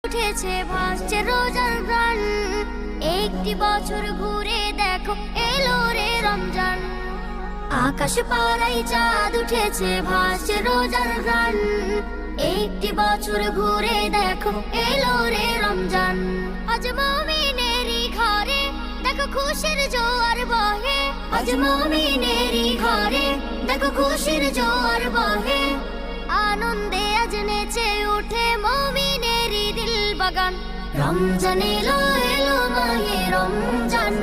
উঠেছে ভাসছে রোজার গান, একটি বছর ঘুরে দেখো এলো রে রমজান। আকাশ পাড়ায় চাঁদ উঠেছে ভাসছে রোজার গান, একটি বছর ঘুরে দেখো এলো রে রমজান। আজ মুমিনেরই ঘরে দেখো খুশির জোয়ার বহে, আজ মুমিনেরই ঘরে দেখো খুশির জোয়ার বহে। আনন্দে আজ নেচে উঠে মুমিনেরই দিল বাগান। রমজান এলো এলো মাহে রমজান,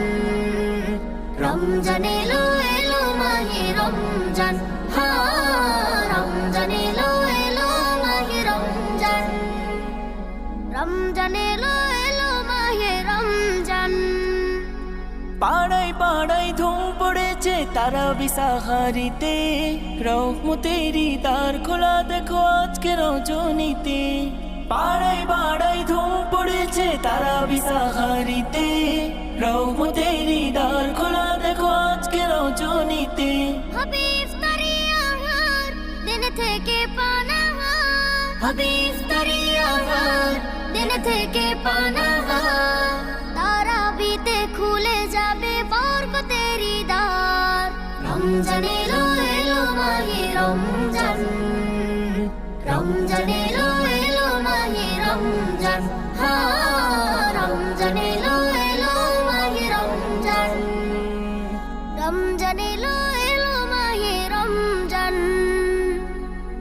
রমজান এলো এলো মাহে রমজান। রমজান এলো এলো মাহে রমজান, রমজান এলো এলো মাহে রমজান। পাড়ায় পাড়ায় ধুম পড়েছে তারাবি সাহারিতে, রহমতেরই দ্বার খোলা দেখো আজকে রজনীতে। পাড়ায় পাড়ায় ধুম পড়েছে তারাবি সাহারিতে, রহমতেরই দ্বার খোলা দেখো আজকে রজনীতে। হবে ইফতারি আহার দিন থেকে পানাহার, হবে ইফতারি আহার দিন থেকে পানাহার। তারাবিতে খুলে যাবে বরকতেরই দ্বার। রমজান এলো এলো মাহে রমজান, রমজান এলো এলো মাহে রমজান। রমজান এলো এলো মাহে রমজান, রমজান এলো এলো মাহে রমজান।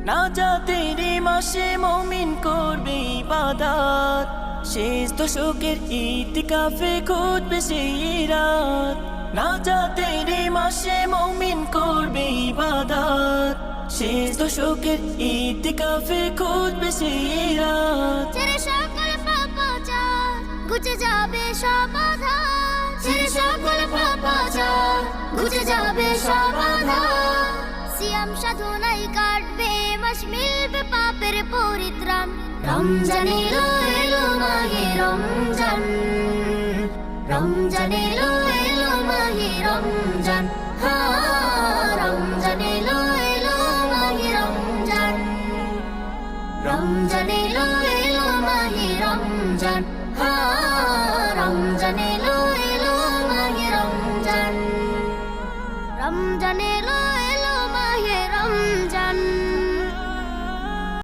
নাজাতেরই মাসে মুমিন করবে ইবাদত, শেষ দশকের ইতিকাফে খুঁজবে সেই রাত। নাজাতেরই মাসে মুমিন করবে ইবাদত, শেষ দশকের ইতিকাফে খুঁজবে সেই রাত। ছেড়ে সকল পাপাচার ঘুচে যাবে সব আধার, ছেড়ে সকল পাপাচার ঘুচে যাবে সব আধার। সিয়াম সাধনায় কাটবে মাস, মিলবে পাপের পরিত্রাণ। রমজান এলো এলো মাহে রমজান, রমজান এলো এলো মাহে রমজান। রমজান এলো এলো মাহে রমজান, রমজান এলো এলো মাহে রমজান।